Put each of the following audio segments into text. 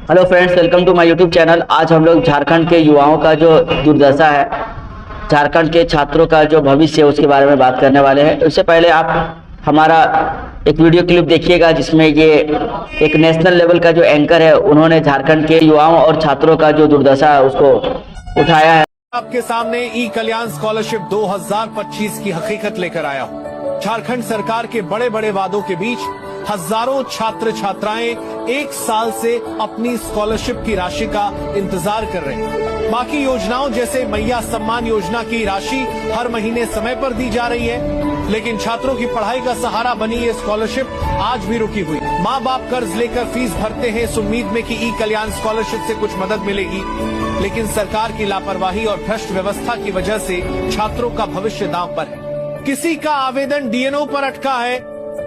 Hello friends, welcome to my YouTube channel. आज हम लोग झारखंड के युवाओं का जो दुर्दशा है, झारखंड के छात्रों का जो भविष्य है उसके बारे में बात करने वाले हैं। उससे पहले आप हमारा एक वीडियो क्लिप देखिएगा जिसमें ये एक नेशनल लेवल का जो एंकर है उन्होंने झारखंड के युवाओं और छात्रों का जो दुर्दशा है उसको उठाया है। आपके सामने ई कल्याण स्कॉलरशिप 2025 की हकीकत लेकर आया हूँ। झारखंड सरकार के बड़े बड़े वादों के बीच हजारों छात्र छात्राएं एक साल से अपनी स्कॉलरशिप की राशि का इंतजार कर रहे हैं। बाकी योजनाओं जैसे मैया सम्मान योजना की राशि हर महीने समय पर दी जा रही है, लेकिन छात्रों की पढ़ाई का सहारा बनी ये स्कॉलरशिप आज भी रुकी हुई। माँ बाप कर्ज लेकर फीस भरते हैं इस उम्मीद में कि ई कल्याण स्कॉलरशिप से कुछ मदद मिलेगी, लेकिन सरकार की लापरवाही और भ्रष्ट व्यवस्था की वजह से छात्रों का भविष्य दांव पर है। किसी का आवेदन डीएनओ पर अटका है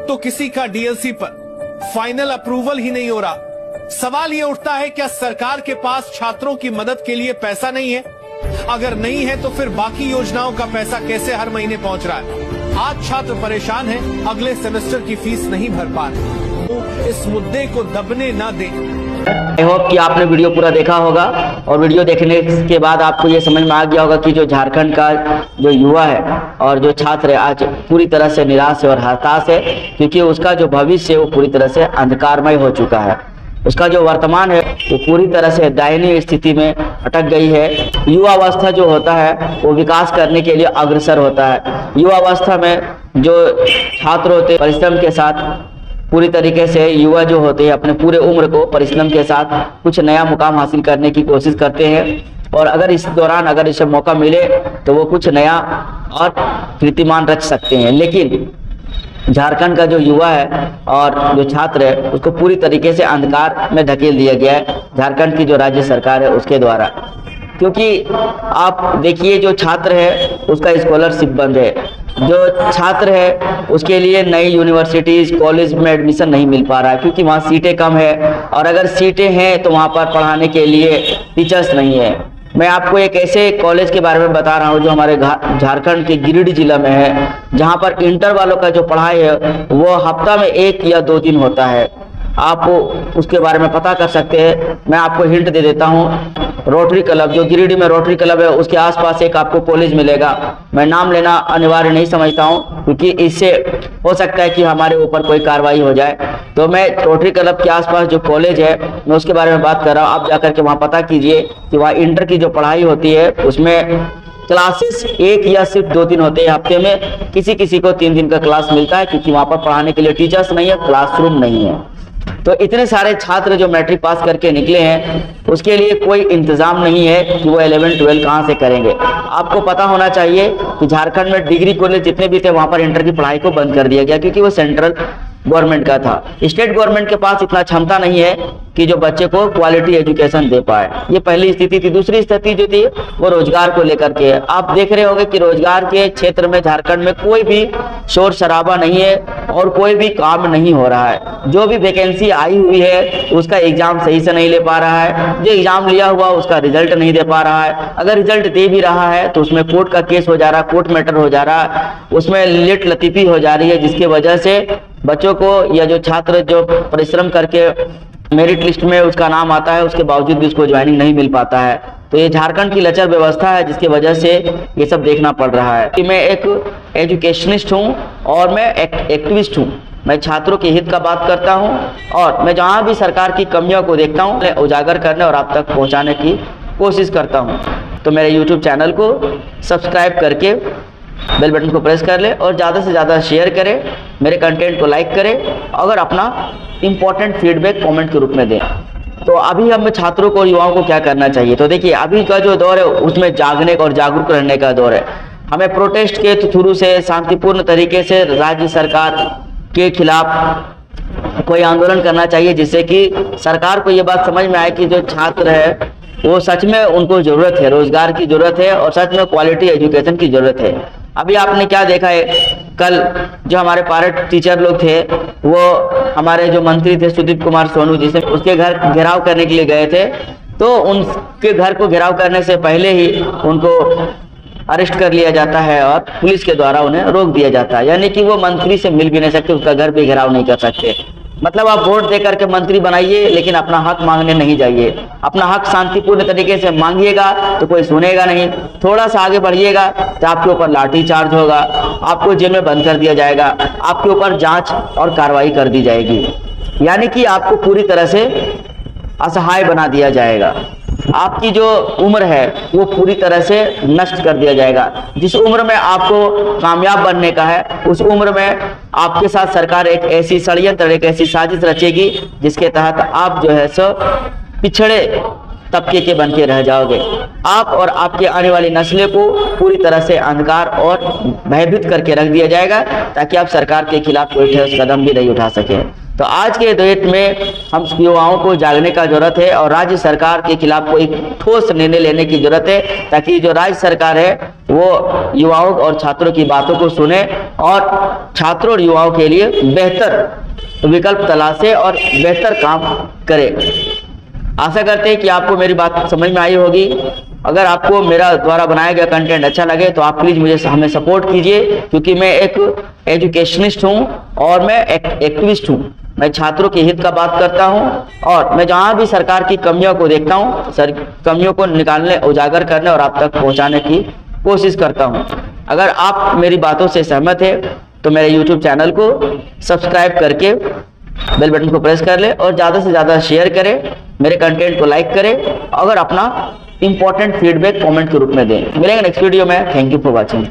तो किसी का डीएलसी पर। फाइनल अप्रूवल ही नहीं हो रहा। सवाल ये उठता है, क्या सरकार के पास छात्रों की मदद के लिए पैसा नहीं है? अगर नहीं है तो फिर बाकी योजनाओं का पैसा कैसे हर महीने पहुंच रहा है? आज छात्र परेशान हैं, अगले सेमेस्टर की फीस नहीं भर पा रहे। तो इस मुद्दे को दबने न दें। आई होप कि आपने वीडियो पूरा देखा होगा और वीडियो देखने के बाद आपको ये समझ में आ गया होगा कि जो झारखंड का जो युवा है और जो छात्र है आज पूरी तरह से निराश है और हताश है, क्योंकि उसका जो भविष्य है वो पूरी तरह से अंधकारमय हो चुका है। उसका जो वर्तमान है वो पूरी तरह से दयनीय स्थिति में अटक गई है। युवा अवस्था जो होता है वो विकास करने के लिए अग्रसर होता है। युवा अवस्था में जो छात्र होते हैं परिश्रम के साथ पूरी तरीके से युवा जो होते हैं अपने पूरे उम्र को परिश्रम के साथ कुछ नया मुकाम हासिल करने की कोशिश करते हैं, और अगर इस दौरान अगर इसे मौका मिले तो वो कुछ नया और कीर्तिमान रच सकते हैं। लेकिन झारखंड का जो युवा है और जो छात्र है उसको पूरी तरीके से अंधकार में धकेल दिया गया है झारखंड की जो राज्य सरकार है उसके द्वारा। क्योंकि आप देखिए, जो छात्र है उसका स्कॉलरशिप बंद है, जो छात्र है उसके लिए नई यूनिवर्सिटीज कॉलेज में एडमिशन नहीं मिल पा रहा है क्योंकि वहाँ सीटें कम है, और अगर सीटें हैं तो वहाँ पर पढ़ाने के लिए टीचर्स नहीं है। मैं आपको एक ऐसे कॉलेज के बारे में बता रहा हूँ जो हमारे झारखंड के गिरिडीह जिला में है, जहाँ पर इंटर वालों का जो पढ़ाई है वो हफ्ता में 1 या 2 दिन होता है। आप उसके बारे में पता कर सकते हैं। मैं आपको हिंट दे देता हूँ, रोटरी क्लब जो गिरिडीह में रोटरी क्लब है उसके आसपास एक आपको कॉलेज मिलेगा। मैं नाम लेना अनिवार्य नहीं समझता हूँ क्योंकि इससे हो सकता है कि हमारे ऊपर कोई कार्रवाई हो जाए। तो मैं रोटरी क्लब के आसपास जो कॉलेज है मैं उसके बारे में बात कर रहा हूँ। आप जाकर के वहाँ पता कीजिए कि वहाँ इंटर की जो पढ़ाई होती है उसमें क्लासेस 1 या सिर्फ 2 दिन होते हैं हफ्ते में। किसी किसी को 3 दिन का क्लास मिलता है क्योंकि वहाँ पर पढ़ाने के लिए टीचर्स नहीं है, क्लासरूम नहीं है। तो इतने सारे छात्र जो मैट्रिक पास करके निकले हैं उसके लिए कोई इंतजाम नहीं है कि वो 11-12 कहाँ से करेंगे। आपको पता होना चाहिए कि झारखंड में डिग्री कॉलेज जितने भी थे वहाँ पर इंटर की पढ़ाई को बंद कर दिया गया क्योंकि वो सेंट्रल गवर्नमेंट का था। स्टेट गवर्नमेंट के पास इतना क्षमता नहीं है कि जो बच्चे को क्वालिटी एजुकेशन दे पाए। ये पहली स्थिति थी। दूसरी स्थिति जो थी वो रोजगार को लेकर के है। आप देख रहे होंगे कि रोजगार के क्षेत्र में झारखंड में कोई भी शोर शराबा नहीं है और कोई भी काम नहीं हो रहा है। जो भी वैकेंसी आई हुई है उसका एग्जाम सही से नहीं ले पा रहा है, जो एग्जाम लिया हुआ उसका रिजल्ट नहीं दे पा रहा है। अगर रिजल्ट दे भी रहा है तो उसमें कोर्ट का केस हो जा रहा है, कोर्ट मैटर हो जा रहा है, उसमें लेट लतीफी हो जा रही है, जिसकी वजह से बच्चों को या जो छात्र जो परिश्रम करके मेरिट लिस्ट में उसका नाम आता है उसके बावजूद भी उसको ज्वाइनिंग नहीं मिल पाता है। तो ये झारखंड की लचर व्यवस्था है जिसकी वजह से ये सब देखना पड़ रहा है। कि मैं एक एजुकेशनिस्ट हूँ और मैं एक एक्टिविस्ट हूँ। मैं छात्रों के हित का बात करता हूँ और मैं जहाँ भी सरकार की कमियों को देखता हूँ उजागर करने और आप तक पहुँचाने की कोशिश करता हूँ। तो मेरे यूट्यूब चैनल को सब्सक्राइब करके बेल बटन को प्रेस कर ले और ज़्यादा से ज़्यादा शेयर करें, मेरे कंटेंट को लाइक करें, अगर अपना इम्पोर्टेंट फीडबैक कमेंट के रूप में दें। तो अभी हम छात्रों को युवाओं को क्या करना चाहिए? तो देखिए, अभी का जो दौर है उसमें जागने और जागरूक रहने का दौर है। हमें प्रोटेस्ट के थ्रू से शांतिपूर्ण तरीके से राज्य सरकार के खिलाफ कोई आंदोलन करना चाहिए, जिससे कि सरकार को ये बात समझ में आए कि जो छात्र है वो सच में उनको जरूरत है, रोजगार की जरूरत है और सच में क्वालिटी एजुकेशन की जरूरत है। अभी आपने क्या देखा है, कल जो हमारे पैरेंट टीचर लोग थे वो हमारे जो मंत्री थे सुदीप कुमार सोनू जी से उसके घर घेराव करने के लिए गए थे, तो उनके घर को घेराव करने से पहले ही उनको अरेस्ट कर लिया जाता है और पुलिस के द्वारा उन्हें रोक दिया जाता है। यानी कि वो मंत्री से मिल भी नहीं सकते, उसका घर भी घेराव नहीं कर सकते। मतलब आप वोट दे करके मंत्री बनाइए, लेकिन अपना हक मांगने नहीं जाइए। अपना हक शांतिपूर्ण तरीके से मांगिएगा तो कोई सुनेगा नहीं। थोड़ा सा आगे बढ़िएगा तो आपके ऊपर लाठी चार्ज होगा, आपको जेल में बंद कर दिया जाएगा, आपके ऊपर जांच और कार्रवाई कर दी जाएगी, यानी कि आपको पूरी तरह से असहाय बना दिया जाएगा। आपकी जो उम्र है वो पूरी तरह से नष्ट कर दिया जाएगा। जिस उम्र में आपको कामयाब बनने का है, उस उम्र में आपके साथ सरकार एक ऐसी षड्यंत्र, एक ऐसी साजिश रचेगी जिसके तहत आप जो है सो पिछड़े तबके के बन के रह जाओगे। आप और आपके आने वाली नस्लें को पूरी तरह से अंधकार और भयभीत करके रख दिया जाएगा, ताकि आप सरकार के खिलाफ कोई ठोस कदम भी नहीं उठा सके। तो आज के डेट में हम युवाओं को जागने का जरूरत है और राज्य सरकार के खिलाफ कोई ठोस निर्णय लेने की जरूरत है, ताकि जो राज्य सरकार है वो युवाओं और छात्रों की बातों को सुने और छात्रों और युवाओं के लिए बेहतर विकल्प तलाशे और बेहतर काम करे। आशा करते हैं कि आपको मेरी बात समझ में आई होगी। अगर आपको मेरा द्वारा बनाया गया कंटेंट अच्छा लगे तो आप प्लीज़ मुझे हमें सपोर्ट कीजिए, क्योंकि मैं एक एजुकेशनिस्ट हूँ और मैं एक एक्टिविस्ट हूँ। मैं छात्रों के हित का बात करता हूँ और मैं जहाँ भी सरकार की कमियों को देखता हूँ, कमियों को निकालने, उजागर करने और आप तक पहुँचाने की कोशिश करता हूँ। अगर आप मेरी बातों से सहमत है तो मेरे YouTube चैनल को सब्सक्राइब करके बेल बटन को प्रेस कर ले और ज़्यादा से ज़्यादा शेयर करें, मेरे कंटेंट को लाइक करें, अगर अपना इंपॉर्टेंट फीडबैक कमेंट के रूप में दें। मिलेंगे नेक्स्ट वीडियो में। Thank you for watching.